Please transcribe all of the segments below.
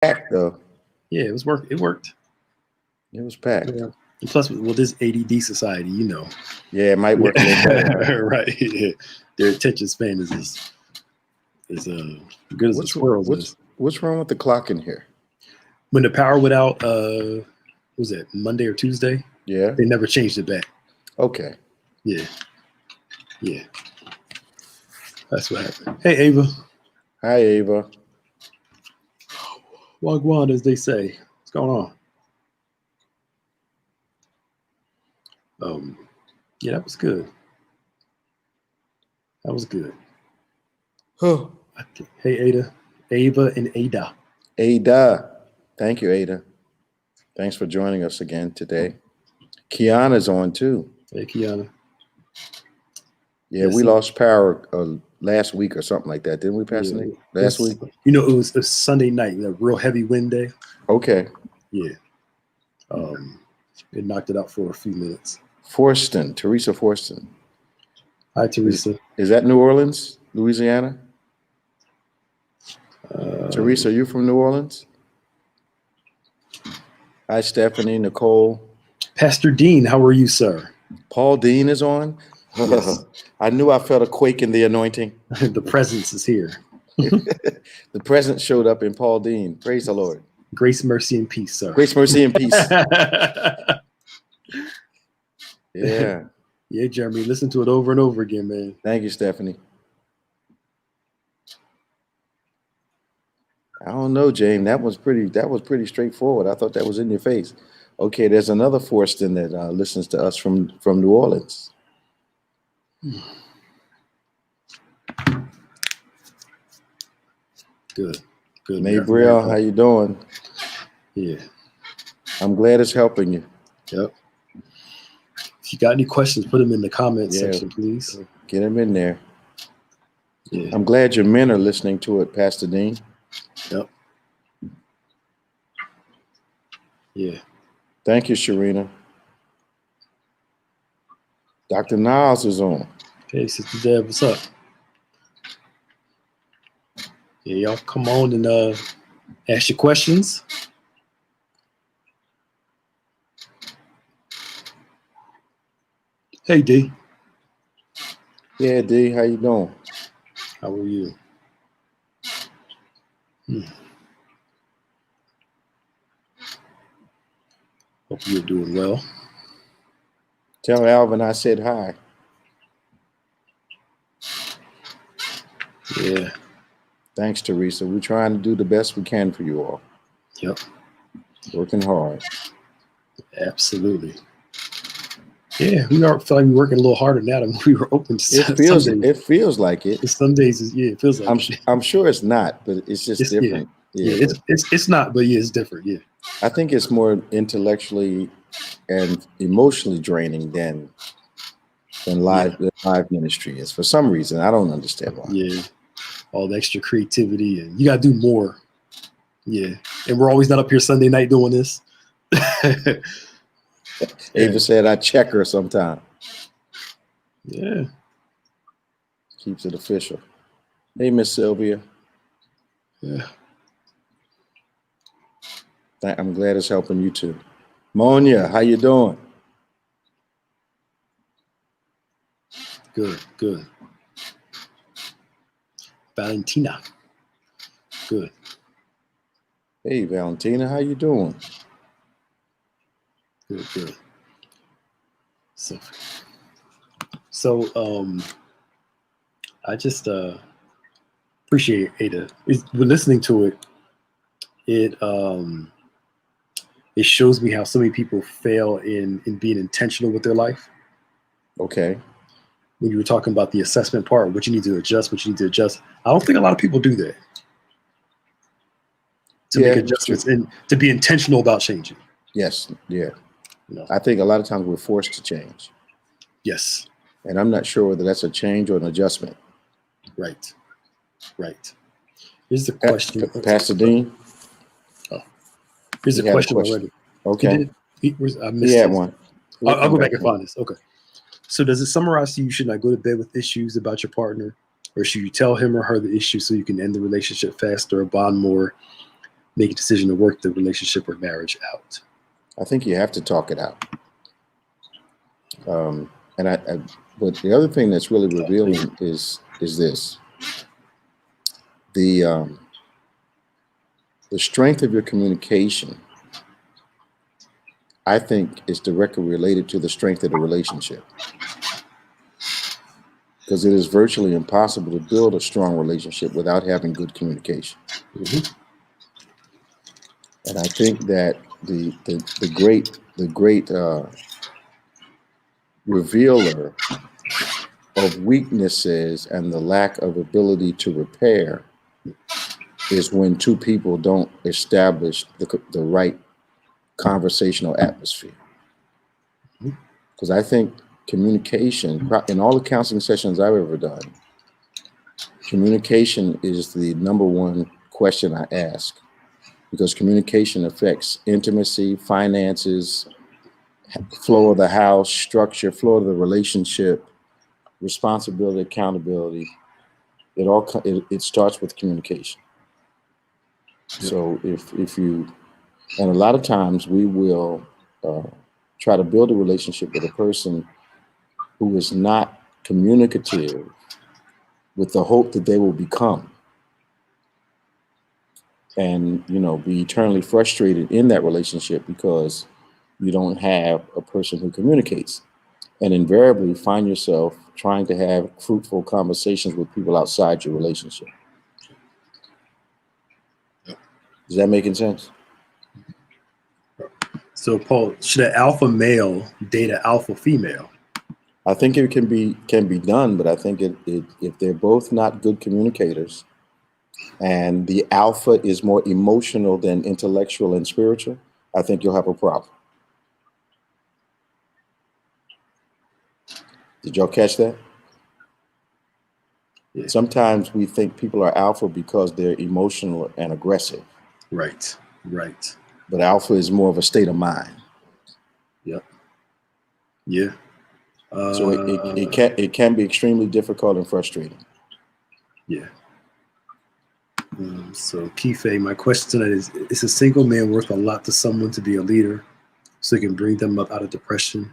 Packed though. Yeah, it was work. It worked. It was packed. Yeah. And plus, well, this ADD society, Yeah, it might work a little better. right? Yeah. Their attention span is good as a squirrel's is. What's wrong with the clock in here? When the power went out, was it Monday or Tuesday? Yeah. They never changed it back. Okay. Yeah. Yeah. That's what happened. Hey, Ava. Hi, Ava. Wagwan, as they say. What's going on? Yeah, that was good. That was good. Oh. Hey, Ada. Ava and Ada. Ada. Thank you, Ada. Thanks for joining us again today. Kiana's on too. Hey, Kiana. Yeah, yes, we lost power last week or something like that, didn't we, Pastor Nick? Last week? It was a Sunday night, a real heavy wind day. Okay. Yeah. It knocked it out for a few minutes. Teresa Forston. Hi, Teresa. Is that New Orleans, Louisiana? Teresa, are you from New Orleans? Hi, Stephanie, Nicole. Pastor Dean, how are you, sir? Paul Dean is on? Yes. I knew I felt a quake in the anointing. The presence is here. The presence showed up in Paul Dean. Praise the Lord. Grace, mercy, and peace, sir. Grace, mercy, and peace. Yeah. Yeah, Jeremy, listen to it over and over again, man. Thank you, Stephanie. I don't know, Jane. That was pretty straightforward. I thought that was in your face. Okay, there's another Forston that listens to us from New Orleans. Good. Mabriel, how you doing? Yeah. I'm glad it's helping you. Yep. If you got any questions, put them in the comments section, please. Get them in there. Yeah. I'm glad your men are listening to it, Pastor Dean. Yep. Yeah. Thank you, Sharina. Dr. Niles is on. Hey, Sister Deb, what's up? Yeah, y'all come on and ask your questions. Hey, D. Yeah, D, how you doing? How are you? Hope you're doing well. Tell Alvin I said hi. Yeah. Thanks, Teresa. We're trying to do the best we can for you all. Yep. Working hard. Absolutely. Yeah, we are feel like we're working a little harder now than we were open. It feels like it. Some days, it feels like I'm sure it's not, but it's just different. Yeah, it's not, but yeah, it's different. Yeah. I think it's more intellectually and emotionally draining than live ministry is for some reason. I don't understand why. Yeah. All the extra creativity and you gotta do more. Yeah. And we're always not up here Sunday night doing this. Ava said I check her sometime. Yeah. Keeps it official. Hey, Miss Sylvia. Yeah. I'm glad it's helping you too. Monia, how you doing? Good. Valentina. Good. Hey, Valentina, how you doing? Good. So I just appreciate Ada. When listening to it, it shows me how so many people fail in being intentional with their life. Okay. When you were talking about the assessment part, what you need to adjust, I don't think a lot of people do that. To make adjustments and to be intentional about changing. Yes. Yeah. I think a lot of times we're forced to change. Yes. And I'm not sure whether that's a change or an adjustment. Right. Here's the question. Pastor Dean? Oh. Here's a question already. Okay. I missed had one. I'll go back and find this. Okay. So does it summarize to you should not go to bed with issues about your partner? Or should you tell him or her the issue so you can end the relationship faster or bond more? make a decision to work the relationship or marriage out? I think you have to talk it out. But the other thing that's really revealing is this: the strength of your communication, I think, is directly related to the strength of the relationship. Because it is virtually impossible to build a strong relationship without having good communication. Mm-hmm. And I think that the great revealer of weaknesses and the lack of ability to repair is when two people don't establish the right conversational atmosphere. Because I think communication, in all the counseling sessions I've ever done, communication is the number one question I ask, because communication affects intimacy, finances, flow of the house, structure, flow of the relationship, responsibility, accountability. It starts with communication. Yep. So if you, and a lot of times we will try to build a relationship with a person who is not communicative with the hope that they will become, and be eternally frustrated in that relationship because you don't have a person who communicates, and invariably find yourself trying to have fruitful conversations with people outside your relationship. Is that making sense? So, Paul, should an alpha male date an alpha female? I think it can be done, but I think if they're both not good communicators, and the alpha is more emotional than intellectual and spiritual, I think you'll have a problem. Did y'all catch that? Yeah. Sometimes we think people are alpha because they're emotional and aggressive. Right. But alpha is more of a state of mind. Yep. Yeah. So it can be extremely difficult and frustrating. Yeah. So Kife, my question tonight is a single man worth a lot to someone to be a leader so he can bring them up out of depression?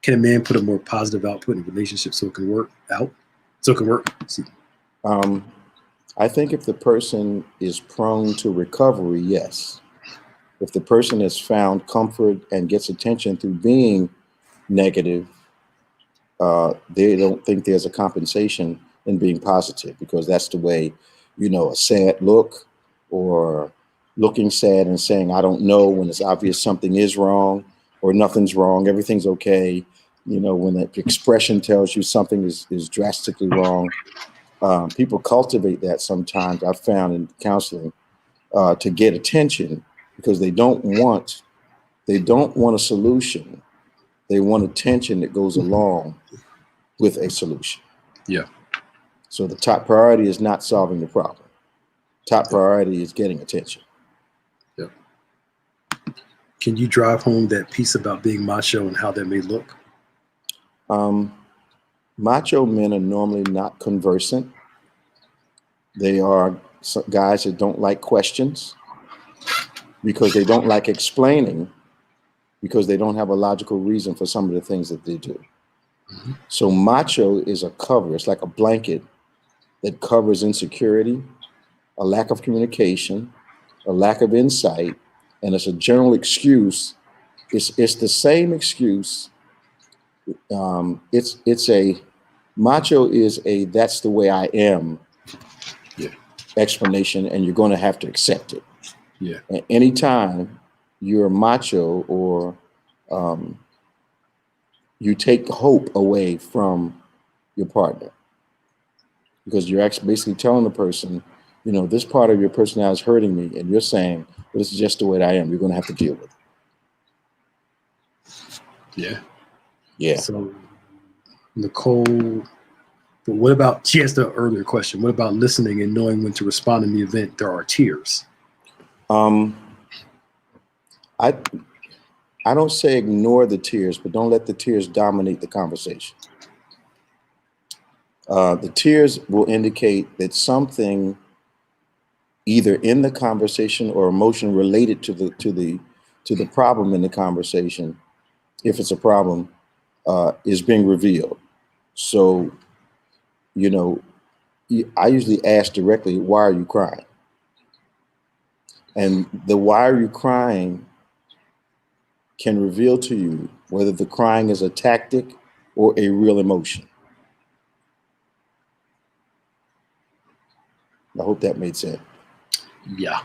Can a man put a more positive output in a relationship so it can work out? So it can work? I think if the person is prone to recovery, yes. If the person has found comfort and gets attention through being negative, they don't think there's a compensation in being positive, because that's the way, a sad look, or looking sad and saying, I don't know, when it's obvious something is wrong, or nothing's wrong, everything's okay. When the expression tells you something is drastically wrong. People cultivate that sometimes, I've found in counseling, to get attention, because they don't want a solution. They want attention that goes along with a solution. Yeah. So the top priority is not solving the problem. Top priority is getting attention. Yeah. Can you drive home that piece about being macho and how that may look? Macho men are normally not conversant. They are guys that don't like questions, because they don't like explaining, because they don't have a logical reason for some of the things that they do. Mm-hmm. So macho is a cover. It's like a blanket that covers insecurity, a lack of communication, a lack of insight, and it's a general excuse. It's the same excuse. Macho is a that's the way I am explanation, and you're going to have to accept it. Yeah. And anytime you're macho, or you take hope away from your partner, because you're actually basically telling the person, this part of your personality is hurting me, and you're saying, well, this is just the way I am. You're going to have to deal with it. Yeah. Yeah. So, Nicole, but what about, she asked the earlier question, what about listening and knowing when to respond in the event there are tears? I don't say ignore the tears, but don't let the tears dominate the conversation. The tears will indicate that something either in the conversation or emotion related to the problem in the conversation, if it's a problem, is being revealed. So, you know, I usually ask directly, why are you crying? And the why are you crying can reveal to you whether the crying is a tactic or a real emotion. I hope that made sense. Yeah.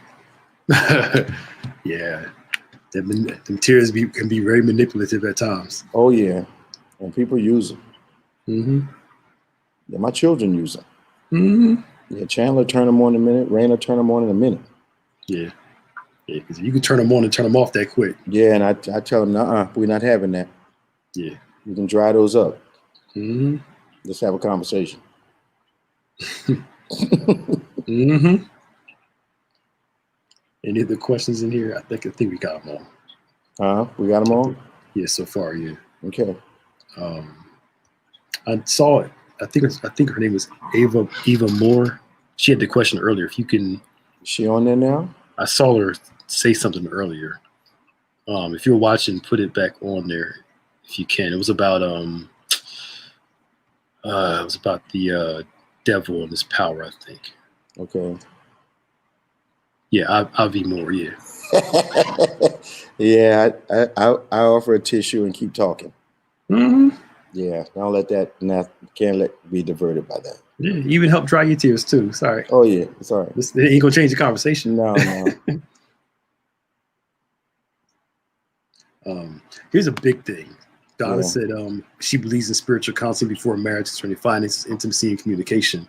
Yeah. Them tears can be very manipulative at times. Oh yeah, and people use them. Mm-hmm. Yeah, my children use them. Mm-hmm. Yeah, Chandler turn them on in a minute. Raina turn them on in a minute. Yeah. Yeah, because you can turn them on and turn them off that quick. Yeah, and I tell them, we're not having that. Yeah. You can dry those up. Mm-hmm. Let's have a conversation. Mm-hmm. Any other questions in here? I think we got them all. We got them all? Yeah, so far, yeah. Okay. I saw it. I think her name was Eva Moore. She had the question earlier. If you can, Is she on there now? I saw her say something earlier. If you're watching, put it back on there if you can. It was about the devil and his power, I think. Okay. Yeah, Avi Moore. Yeah. Yeah, I offer a tissue and keep talking. Mm-hmm. Yeah, don't let that can't let be diverted by that. Yeah, even help dry your tears too. Sorry. Oh yeah, sorry. It ain't gonna change the conversation. No. Here's a big thing. Donna Yeah. said she believes in spiritual counseling before marriage concerning finances, intimacy, and communication.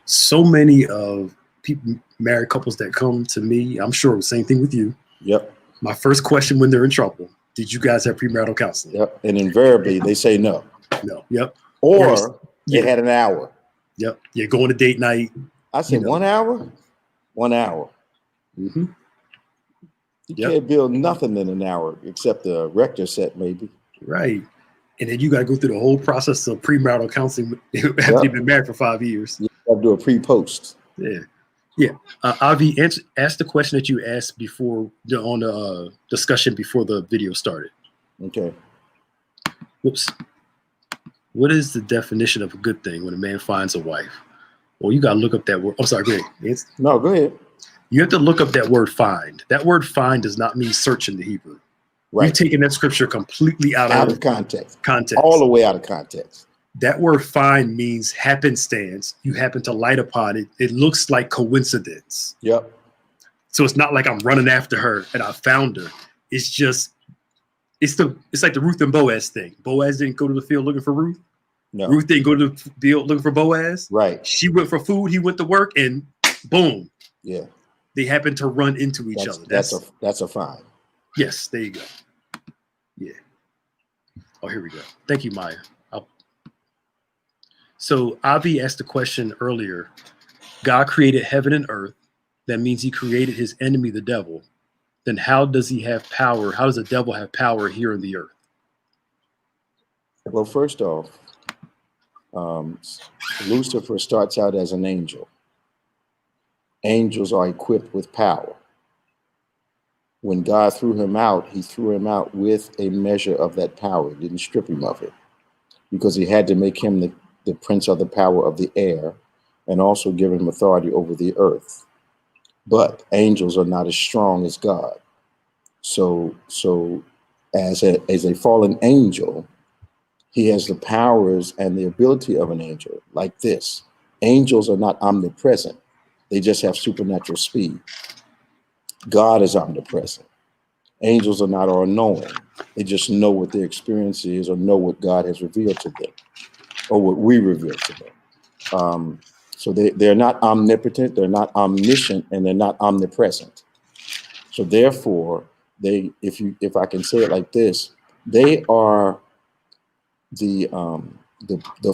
So many of people, married couples that come to me, I'm sure the same thing with you. Yep. My first question when they're in trouble, did you guys have premarital counseling? Yep. And invariably they say no. No. Yep. Or they had an hour. Yep. Yeah, going to date night. I said 1 hour? 1 hour. Mm-hmm. You can't build nothing in an hour except the rector set, maybe. Right. And then you got to go through the whole process of premarital counseling after you've been married for 5 years. You got to do a pre-post. Yeah. Yeah. Avi, ask the question that you asked before on the discussion before the video started. Okay. Whoops. What is the definition of a good thing when a man finds a wife? Well, you got to look up that word. I'm sorry, go ahead. No, go ahead. You have to look up that word find. That word find does not mean search in the Hebrew. Right. You've taken that scripture completely out of context. All the way out of context. That word find means happenstance. You happen to light upon it. It looks like coincidence. Yep. So it's not like I'm running after her and I found her. It's just, it's like the Ruth and Boaz thing. Boaz didn't go to the field looking for Ruth. No. Ruth didn't go to the field looking for Boaz. Right. She went for food. He went to work, and boom. Yeah. They happened to run into each other. That's a find. Yes, there you go. Yeah. Oh, here we go. Thank you, Maya. So Avi asked the question earlier. God created heaven and earth. That means he created his enemy, the devil. Then how does he have power? How does the devil have power here on the earth? Well, first off, Lucifer starts out as an angel. Angels are equipped with power. When God threw him out, he threw him out with a measure of that power. He didn't strip him of it because he had to make him the prince of the power of the air and also give him authority over the earth. But angels are not as strong as God. So as a fallen angel, he has the powers and the ability of an angel like this. Angels are not omnipresent. They just have supernatural speed. God is omnipresent. Angels are not all-knowing. They just know what their experience is or know what God has revealed to them or what we reveal to them. So they're not omnipotent, they're not omniscient, and they're not omnipresent. So therefore, if I can say it like this, they are the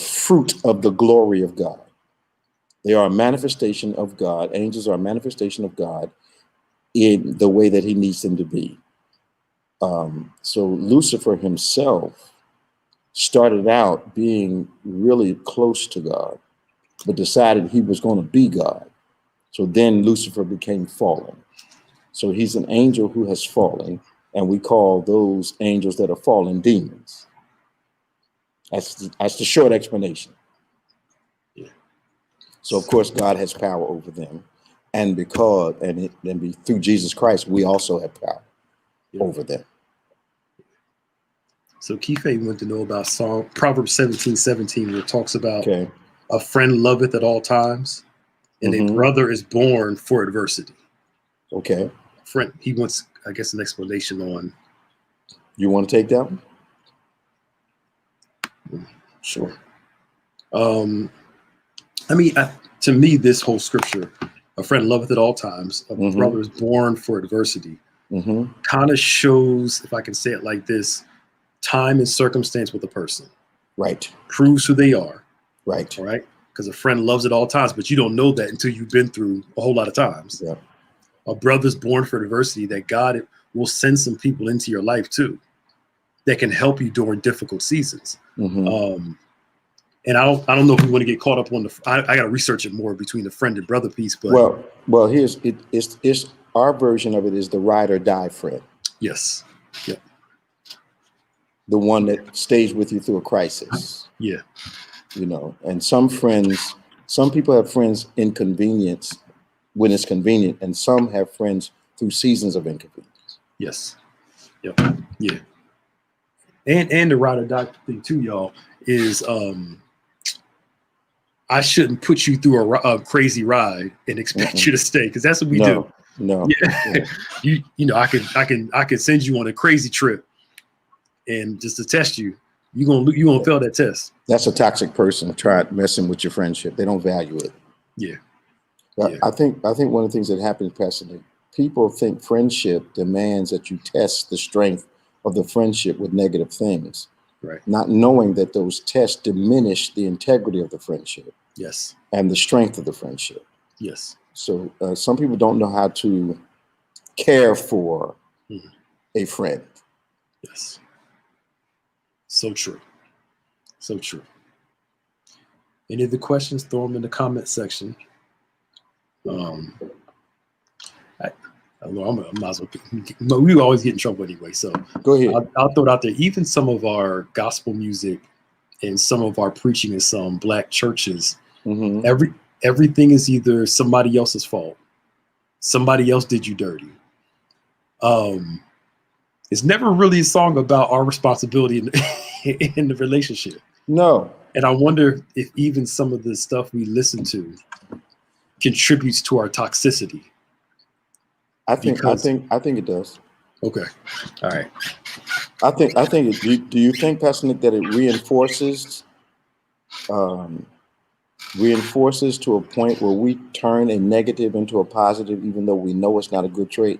fruit of the glory of God. They are a manifestation of God. Angels are a manifestation of God in the way that he needs them to be. So Lucifer himself started out being really close to God, but decided he was going to be God. So then Lucifer became fallen. So he's an angel who has fallen, and we call those angels that are fallen demons. That's the short explanation. Yeah. So of course God has power over them, and through Jesus Christ we also have power over them. So Keith wanted to know about Proverbs 17:17, where it talks about Okay. a friend loveth at all times, and a brother is born for adversity. Okay. Friend, he wants, I guess, an explanation on. You want to take that one? Sure. I mean, to me, this whole scripture, a friend loveth at all times, a brother is born for adversity, kind of shows, if I can say it like this, time and circumstance with a person. Right. Proves who they are. Right. All right. Because a friend loves at all times, but you don't know that until you've been through a whole lot of times. Yeah. A brother's born for adversity, that God will send some people into your life too that can help you during difficult seasons. And I don't know if we want to get caught up on I got to research it more between the friend and brother piece. But well, here's it's our version of it is the ride or die friend. Yes. Yeah. The one that stays with you through a crisis. Yeah. You know, and some people have friends inconvenience when it's convenient, and some have friends through seasons of inconvenience. Yes. Yep. Yeah. And the ride or die thing too, y'all, is I shouldn't put you through a crazy ride and expect you to stay, because that's what we do. No. Yeah. You know, I can send you on a crazy trip, and just to test you, you gonna fail that test. That's a toxic person. Try messing with your friendship. They don't value it. Yeah. I think one of the things that happens, Pastor Nick, people think friendship demands that you test the strength of the friendship with negative things. Right. Not knowing that those tests diminish the integrity of the friendship. Yes. And the strength of the friendship. Yes. So some people don't know how to care for a friend. Yes. So true. So true. Any of the questions, throw them in the comment section. I might as well. We always get in trouble anyway, so go ahead. I'll throw it out there. Even some of our gospel music and some of our preaching in some black churches, everything is either somebody else's fault. Somebody else did you dirty. It's never really a song about our responsibility in the relationship. No. And I wonder if even some of the stuff we listen to contributes to our toxicity. I think it does. Okay. All right. I think it, do you think, Pastor Nick, that it reinforces to a point where we turn a negative into a positive, even though we know it's not a good trait?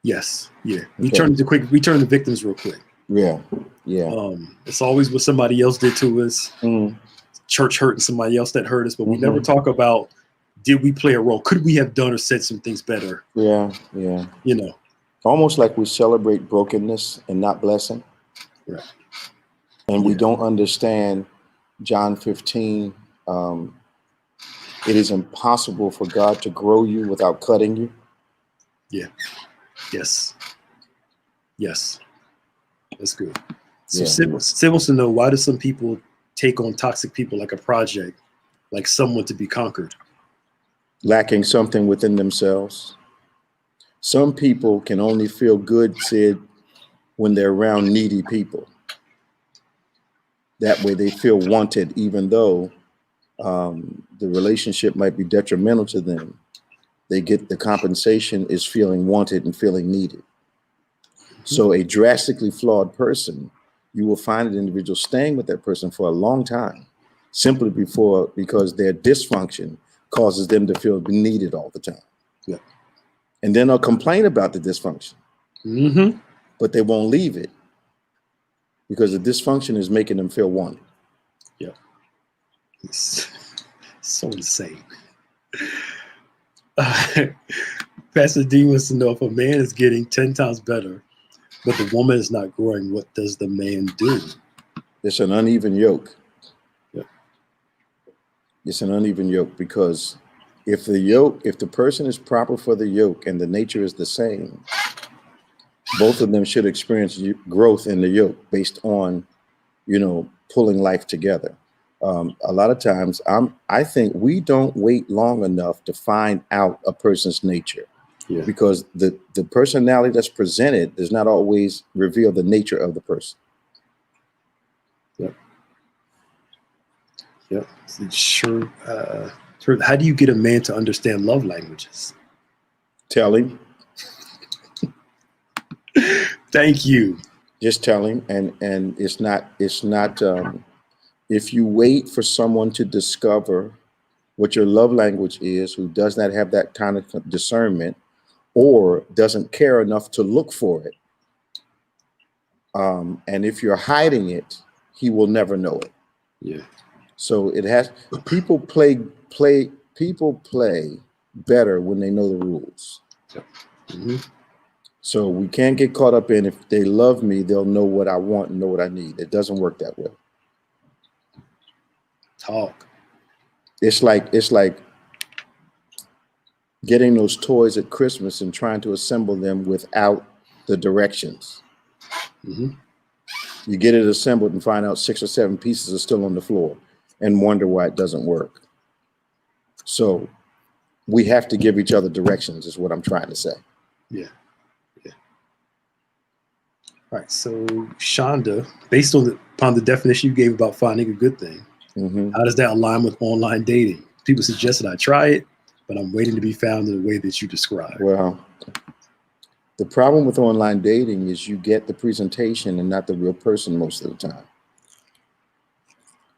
Yes. Yeah. Okay. We turn the victims real quick. Yeah. It's always what somebody else did to us. Church hurting somebody else that hurt us, but we never talk about, did we play a role? Could we have done or said some things better? Yeah. You know, almost like we celebrate brokenness and not blessing. Right. And we don't understand John 15. It is impossible for God to grow you without cutting you. Yeah. Yes. That's good. So Sid wants to know, why do some people take on toxic people like a project, like someone to be conquered? Lacking something within themselves. Some people can only feel good, Sid, when they're around needy people. That way they feel wanted, even though the relationship might be detrimental to them. They get the compensation is feeling wanted and feeling needed. So a drastically flawed person, you will find an individual staying with that person for a long time, simply because their dysfunction causes them to feel needed all the time. Yeah. And then they'll complain about the dysfunction, but they won't leave it because the dysfunction is making them feel wanted. Yeah. It's so insane. Pastor D wants to know, if a man is getting 10 times better, but the woman is not growing, what does the man do? It's an uneven yoke. Yeah. It's an uneven yoke because if the person is proper for the yoke and the nature is the same, both of them should experience growth in the yoke based on, pulling life together. A lot of times I think we don't wait long enough to find out a person's nature. Yeah. Because the personality that's presented does not always reveal the nature of the person. Yep. Yep. Sure. How do you get a man to understand love languages? Tell him. Thank you. Just tell him. And it's not if you wait for someone to discover what your love language is, who does not have that kind of discernment or doesn't care enough to look for it, and if you're hiding it, he will never know it. Yeah. So people play better when they know the rules. Yep. Mm-hmm. So we can't get caught up in, if they love me, they'll know what I want and know what I need. It doesn't work that way. Talk. It's like getting those toys at Christmas and trying to assemble them without the directions. Mm-hmm. You get it assembled and find out 6 or 7 pieces are still on the floor and wonder why it doesn't work. So we have to give each other directions, is what I'm trying to say. Yeah. Yeah. All right. So Shonda, based upon the definition you gave about finding a good thing, how does that align with online dating? People suggested I try it, but I'm waiting to be found in the way that you described. Well, the problem with online dating is you get the presentation and not the real person most of the time.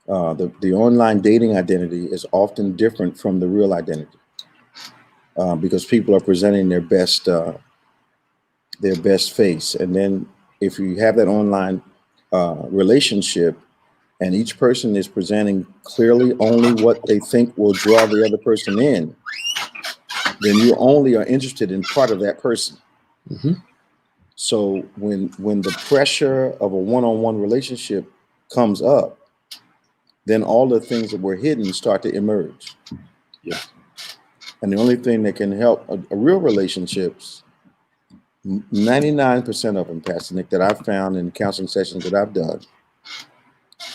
The online dating identity is often different from the real identity, because people are presenting their best face. And then if you have that online relationship and each person is presenting clearly only what they think will draw the other person in, then you only are interested in part of that person. Mm-hmm. So when the pressure of a one-on-one relationship comes up, then all the things that were hidden start to emerge. Yeah. And the only thing that can help a real relationships, 99% of them, Pastor Nick, that I've found in counseling sessions that I've done,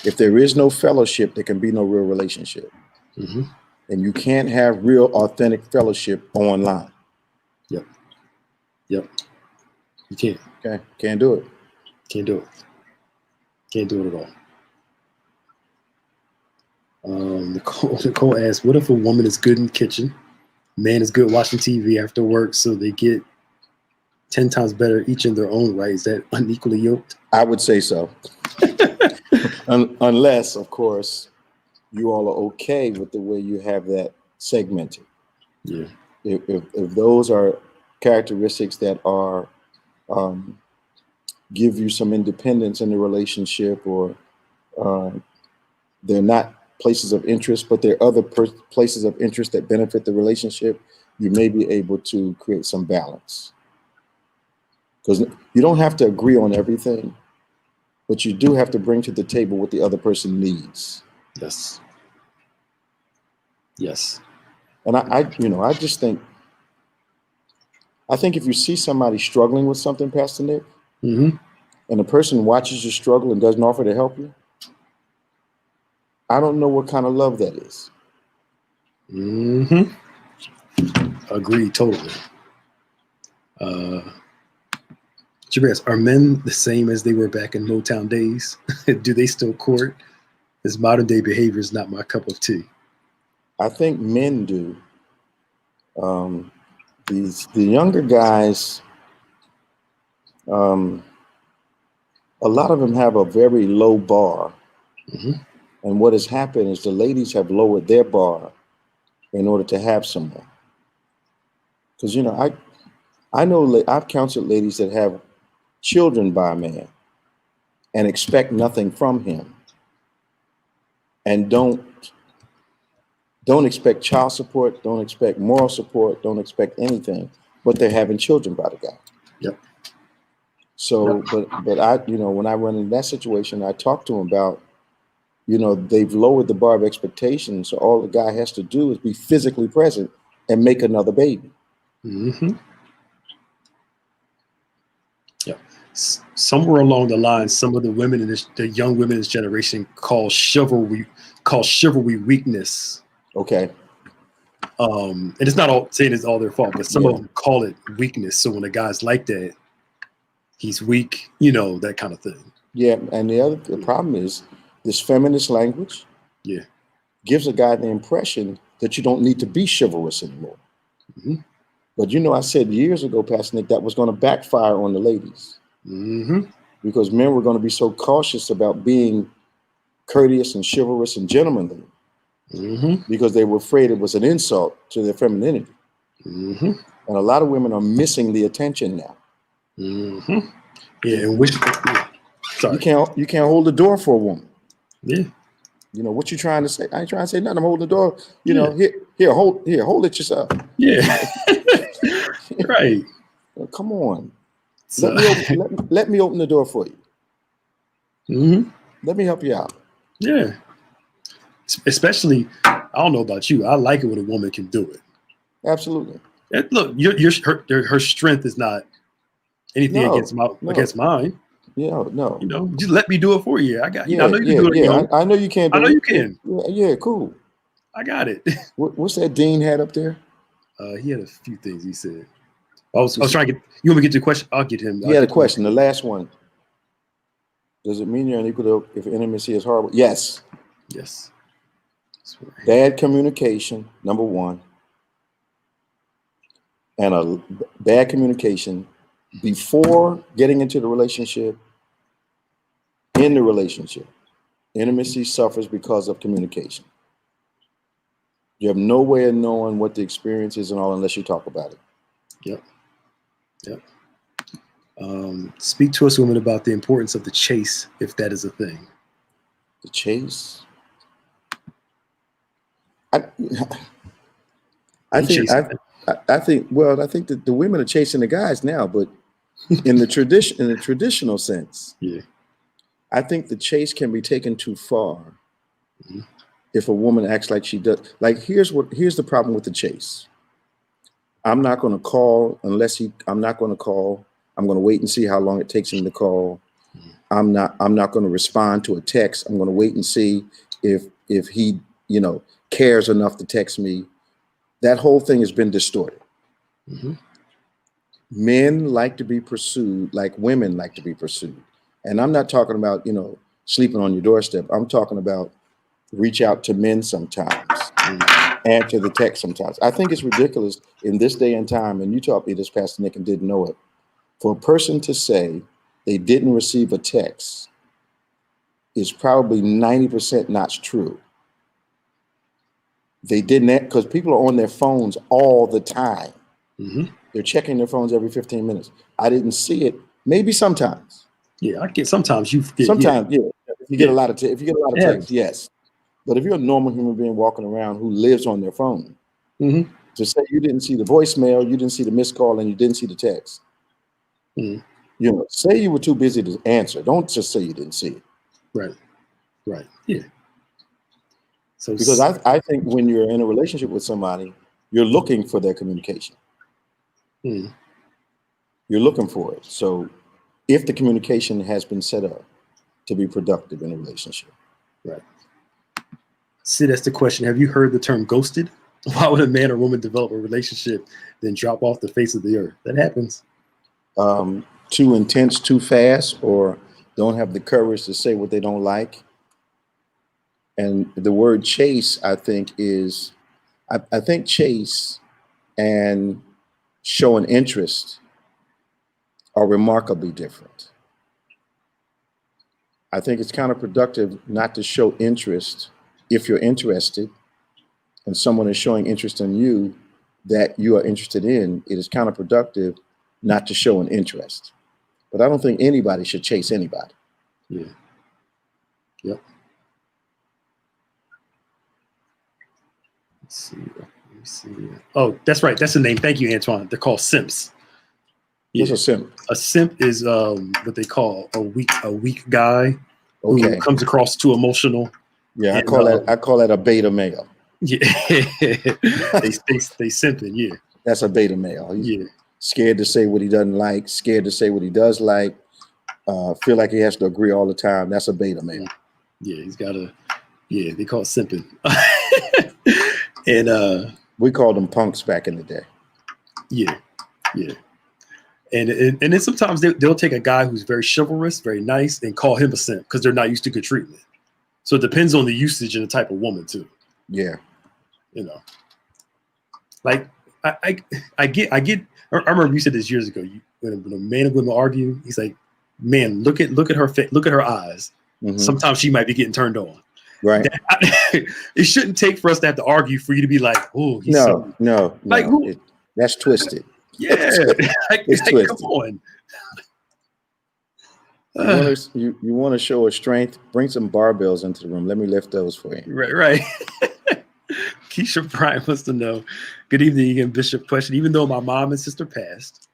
if there is no fellowship, there can be no real relationship. Mm-hmm. And you can't have real authentic fellowship online. Yep. Yep. You can't. Okay. Can't do it. Can't do it. Can't do it at all. Nicole asked, what if a woman is good in the kitchen, man is good watching TV after work, so they get 10 times better each in their own right? Is that unequally yoked? I would say so. Unless, of course, you all are okay with the way you have that segmented. Yeah. If those are characteristics that are give you some independence in the relationship, or they're not places of interest, but they're other places of interest that benefit the relationship, you may be able to create some balance. Because you don't have to agree on everything, but you do have to bring to the table what the other person needs. Yes. Yes. And I just think if you see somebody struggling with something, Pastor Nick, Mm-hmm. and the person watches you struggle and doesn't offer to help you, I don't know what kind of love that is. Mm-hmm. Agreed, totally. Jabez, are men the same as they were back in Motown days? Do they still court? This modern day behavior is not my cup of tea. I think men do. The younger guys, a lot of them have a very low bar. Mm-hmm. And what has happened is the ladies have lowered their bar in order to have someone. Because, I know I've counseled ladies that have children by a man and expect nothing from him, and don't expect child support, don't expect moral support, don't expect anything, but they're having children by the guy. Yep. So, but I, when I run in that situation, I talk to them about they've lowered the bar of expectation. So all the guy has to do is be physically present and make another baby. Mm-hmm. Yeah. Somewhere along the line, some of the women the young women in this generation call chivalry weakness. Okay. And it's not all saying it's all their fault, but some of them call it weakness. So when a guy's like that, he's weak, that kind of thing. Yeah, and the problem is this feminist language gives a guy the impression that you don't need to be chivalrous anymore. Mm-hmm. But I said years ago, Pastor Nick, that was going to backfire on the ladies. Mm-hmm. Because men were going to be so cautious about being courteous and chivalrous and gentlemanly. Mm-hmm. Because they were afraid it was an insult to their femininity. Mm-hmm. And a lot of women are missing the attention now. Mm-hmm. Yeah, and sorry. You can't hold the door for a woman. Yeah. What you trying to say? I ain't trying to say nothing. I'm holding the door. Hold it yourself. Yeah. Right. Come on. So, let me open the door for you. Mm-hmm. Let me help you out. Yeah. Especially, I don't know about you. I like it when a woman can do it. Absolutely. And look, her strength is not anything against mine. Yeah, no. Just let me do it for you. I got. Yeah, I know you can do it. Yeah, I know you can. I know you can. Yeah, cool. I got it. What's that Dean had up there? He had a few things he said. I was trying to get. You want me to get your question? I'll get him. He had a question. The last one. Does it mean you're unequal if intimacy is horrible? Yes. Yes. Bad communication, number one, and a bad communication before getting into the relationship, in the relationship. Intimacy suffers because of communication. You have no way of knowing what the experience is and all unless you talk about it. Yep. Speak to us, women, about the importance of the chase, if that is a thing. The chase? I think that the women are chasing the guys now, but in the traditional sense, I think the chase can be taken too far if a woman acts like she does. Like here's the problem with the chase. I'm not going to call I'm not going to call. I'm going to wait and see how long it takes him to call. I'm not going to respond to a text. I'm going to wait and see if he, cares enough to text me. That whole thing has been distorted. Mm-hmm. Men like to be pursued like women like to be pursued. And I'm not talking about, sleeping on your doorstep. I'm talking about reach out to men sometimes, answer the text sometimes. I think it's ridiculous in this day and time, and you taught me this, Pastor Nick, and didn't know it, for a person to say they didn't receive a text is probably 90% not true. They didn't, because people are on their phones all the time. Mm-hmm. They're checking their phones every 15 minutes. I didn't see it. Maybe sometimes. Yeah, I get. Sometimes you. Sometimes, yeah. If you get a lot of text, yes. But if you're a normal human being walking around who lives on their phone, to say you didn't see the voicemail, you didn't see the missed call, and you didn't see the text, say you were too busy to answer. Don't just say you didn't see it. Right. Yeah. So because I think when you're in a relationship with somebody, you're looking for their communication. You're looking for it. So if the communication has been set up to be productive in a relationship. Right. Sid, that's the question. Have you heard the term ghosted? Why would a man or woman develop a relationship, then drop off the face of the earth? That happens. Too intense, too fast, or don't have the courage to say what they don't like. And the word chase, I think, is, I think chase and showing interest are remarkably different. I think it's counterproductive not to show interest if you're interested and someone is showing interest in you that you are interested in. It is counterproductive not to show an interest. But I don't think anybody should chase anybody. Yeah. Yep. Let's see. Oh, that's right. That's the name. Thank you, Antoine. They're called simps. What's a simp? A simp is what they call a weak guy who comes across too emotional Yeah, And, I call that a beta male. yeah, they simping. Yeah, That's a beta male. He's yeah, scared to say what he doesn't like, scared to say what he does like, feel like he has to agree all the time. That's a beta male. yeah. He's got a. Yeah, they call it simping. And we called them punks back in the day. yeah, yeah. And then sometimes they'll take a guy who's very chivalrous, very nice, and call him a simp because they're not used to good treatment. So it depends on the usage and the type of woman too. Yeah. You know, like I get. I remember you said this years ago. When a man and women argue, he's like, "Man, look at her face, look at her eyes. Mm-hmm. Sometimes she might be getting turned on." Right. It shouldn't take for us to have to argue for you to be like, "Oh, he's no." Like who? That's twisted. Yeah, it's twisted. Come on. You want to show a strength? Bring some barbells into the room. Let me lift those for you. Right. Keisha Bryant wants to know. Good evening again, Bishop. Question: even though my mom and sister passed,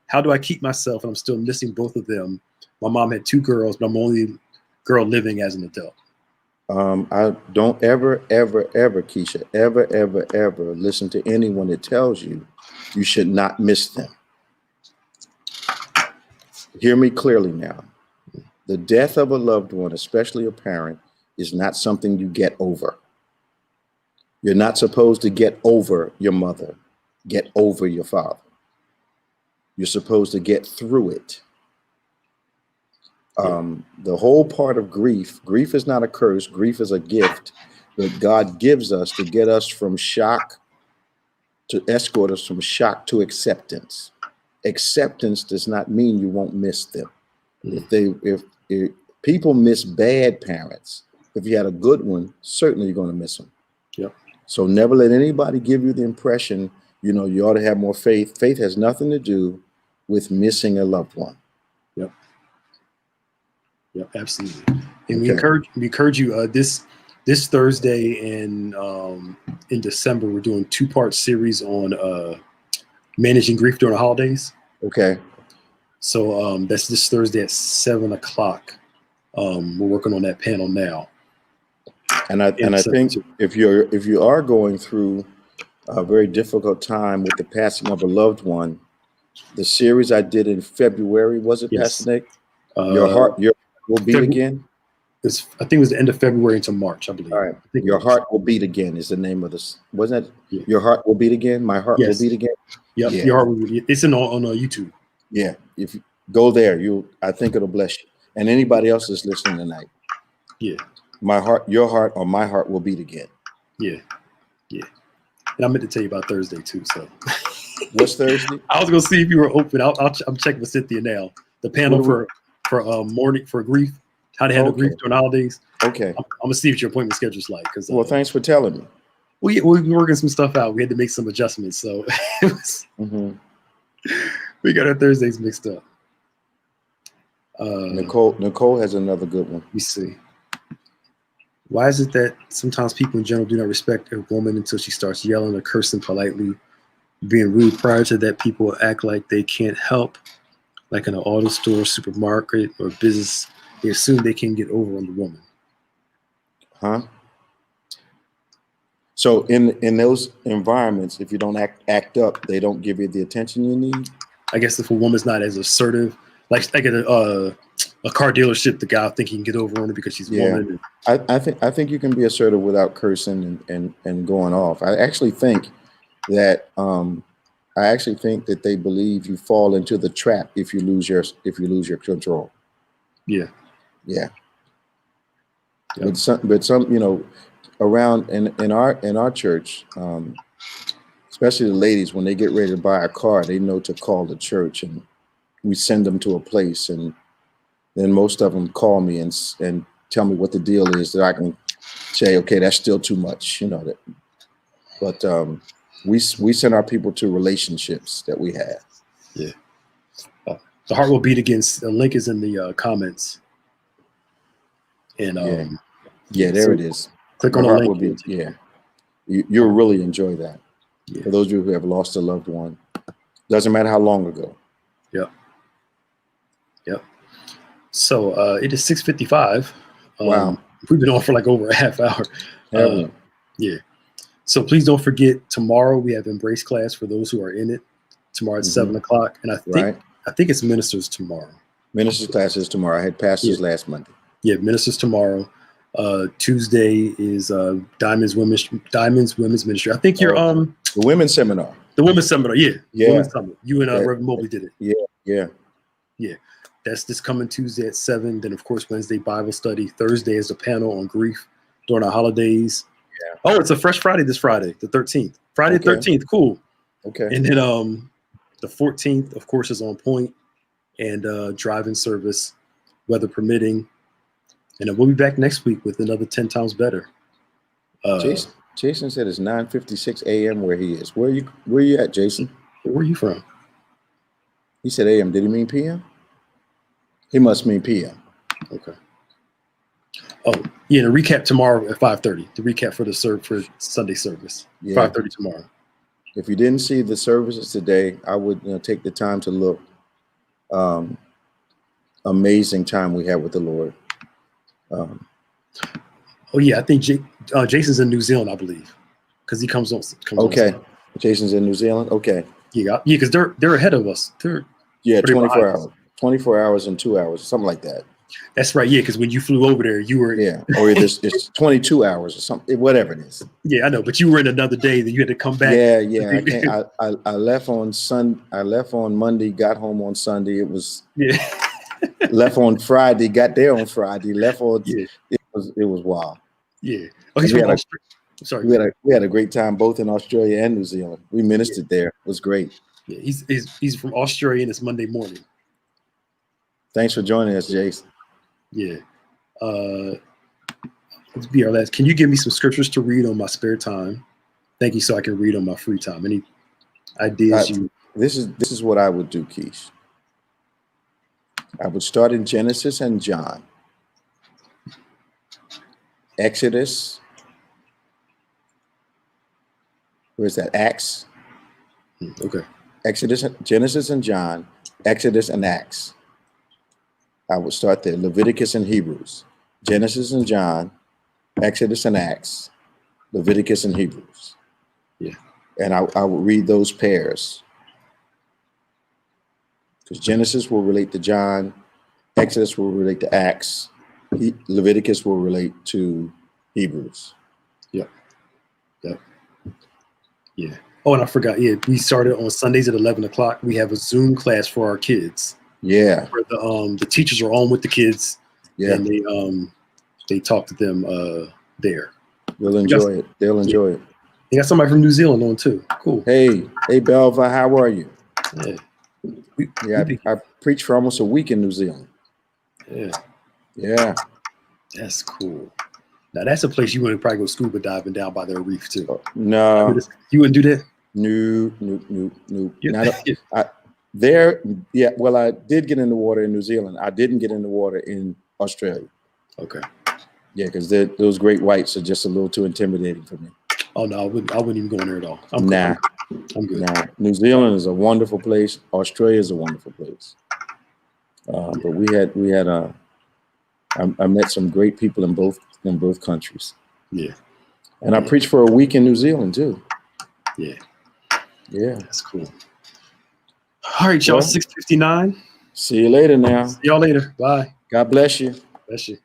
how do I keep myself? And I'm still missing both of them. My mom had 2 girls, but I'm only girl living as an adult. I don't ever, Keisha, ever listen to anyone that tells you you should not miss them. Hear me clearly now. The death of a loved one, especially a parent, is not something you get over. You're not supposed to get over your mother, get over your father. You're supposed to get through it. The whole part of grief is not a curse. Grief is a gift that God gives us to get us from shock, to escort us from shock to acceptance. Acceptance does not mean you won't miss them. If people miss bad parents, if you had a good one, certainly you're going to miss them. Yep. So never let anybody give you the impression, you ought to have more faith. Faith has nothing to do with missing a loved one. Yep, absolutely. And we encourage you this Thursday in December, we're doing 2-part series on managing grief during the holidays. Okay. So that's this Thursday at 7:00. We're working on that panel now. And I think if you are going through a very difficult time with the passing of a loved one, the series I did in February, was it, yes. Pastor Nick? Your heart will beat again. I think it was the end of February into March, I believe. All right. Your heart will beat again is the name of this. Wasn't it? Yeah. Your heart will beat again. My heart will beat again. Yep. Yeah. Your heart will beat. It's on YouTube. Yeah. If you go there, I think it'll bless you. And anybody else that's listening tonight. Yeah. Your heart or my heart will beat again. Yeah. Yeah. And I meant to tell you about Thursday too. So what's Thursday? I was gonna see if you were open. I'm checking with Cynthia now. The panel for mourning for grief, how to handle grief during holidays. Okay. I'm gonna see what your appointment schedule's like. Well, thanks for telling me. We're working some stuff out. We had to make some adjustments, so we got our Thursdays mixed up. Nicole has another good one. Let me see. Why is it that sometimes people in general do not respect a woman until she starts yelling or cursing politely, being rude? Prior to that, people act like they can't help, like in an auto store, supermarket, or business. They assume they can get over on the woman. Huh? So in those environments, if you don't act up, they don't give you the attention you need. I guess if a woman's not as assertive, like at a car dealership, the guy think he can get over on her because she's a woman. I think you can be assertive without cursing and going off. I actually think that they believe you fall into the trap if you lose your control. Yeah. Yeah. Yep. But some around in our church, especially the ladies, when they get ready to buy a car, they know to call the church, and we send them to a place, and then most of them call me and tell me what the deal is, that I can say, okay, that's still too much, that. But we send our people to relationships that we have. Yeah. The heart will beat against. The link is in the comments. And there it is. Click on the link. You'll really enjoy that. Yeah. For those of you who have lost a loved one, doesn't matter how long ago. Yep. So it is 6:55. Wow. We've been on for like over a half hour. Have Yeah. So please don't forget, tomorrow we have Embrace class for those who are in it. Tomorrow at 7 o'clock. And I think it's ministers tomorrow. Ministers classes tomorrow. I had pastors last Monday. Yeah, ministers tomorrow. Tuesday is Diamonds Women's Ministry. I think you're the women's seminar. The women's seminar, yeah. Women's summit. You and Reverend Mobley did it. Yeah. That's this coming Tuesday at 7. Then of course Wednesday Bible study. Thursday is a panel on grief during our holidays. Yeah. Oh, it's a fresh Friday this Friday, the 13th. Friday the 13th, cool. Okay. And then the 14th, of course, is on point, and driving service, weather permitting. And then we'll be back next week with another 10 times better. Jason said it's 9:56 a.m. where he is. Where you at, Jason? Where are you from? He said a.m. Did he mean p.m.? He must mean p.m. Okay. Oh, yeah, the recap tomorrow at 5:30. The recap for for Sunday service. 5:30 tomorrow. If you didn't see the services today, I would take the time to look. Amazing time we had with the Lord. Oh yeah, I think Jason's in New Zealand, I believe, because he comes on. Jason's in New Zealand. Okay. Yeah, because they're ahead of us. They're 24 hours. 24 hours and 2 hours, something like that. That's right. Yeah, because when you flew over there, you were or it's 22 hours or something, whatever it is. Yeah, I know, but you were in another day that you had to come back. Yeah. I left on I left on Monday, got home on Sunday. It was left on Friday, got there on Friday, left on. It was wild. Yeah. Oh, he's from Australia. Sorry. We had a great time both in Australia and New Zealand. We ministered there. It was great. Yeah, he's from Australia, and it's Monday morning. Thanks for joining us, Jason. Yeah. Let's be our last. Can you give me some scriptures to read on my spare time? Thank you, so I can read on my free time. Any ideas? This is what I would do, Keish. I would start in Genesis and John. Exodus. Where's that? Acts. Okay. Exodus, Genesis and John, Exodus and Acts. I would start there. Leviticus and Hebrews. Genesis and John, Exodus and Acts, Leviticus and Hebrews. Yeah. And I would read those pairs. Because Genesis will relate to John, Exodus will relate to Acts, Leviticus will relate to Hebrews. Yeah. Oh, and I forgot. Yeah, we started on Sundays at 11 o'clock. We have a Zoom class for our kids. Yeah. Where the teachers are on with the kids. Yeah. And they talk to them there. They'll enjoy it. They'll enjoy it. They got somebody from New Zealand on too. Cool. Hey, Belva, how are you? Yeah. I preached for almost a week in New Zealand. Yeah. That's cool. Now that's a place you wouldn't probably go scuba diving down by their reef too. No. You wouldn't do that? No. Well, I did get in the water in New Zealand. I didn't get in the water in Australia. Okay. Yeah, because those great whites are just a little too intimidating for me. Oh no, I wouldn't even go in there at all. I'm good. Nah. New Zealand is a wonderful place. Australia is a wonderful place. But I met some great people in both countries. Yeah. And I preached for a week in New Zealand too. Yeah. Yeah. That's cool. All right, y'all. 6:59. See you later now. See y'all later. Bye. God bless you. Bless you.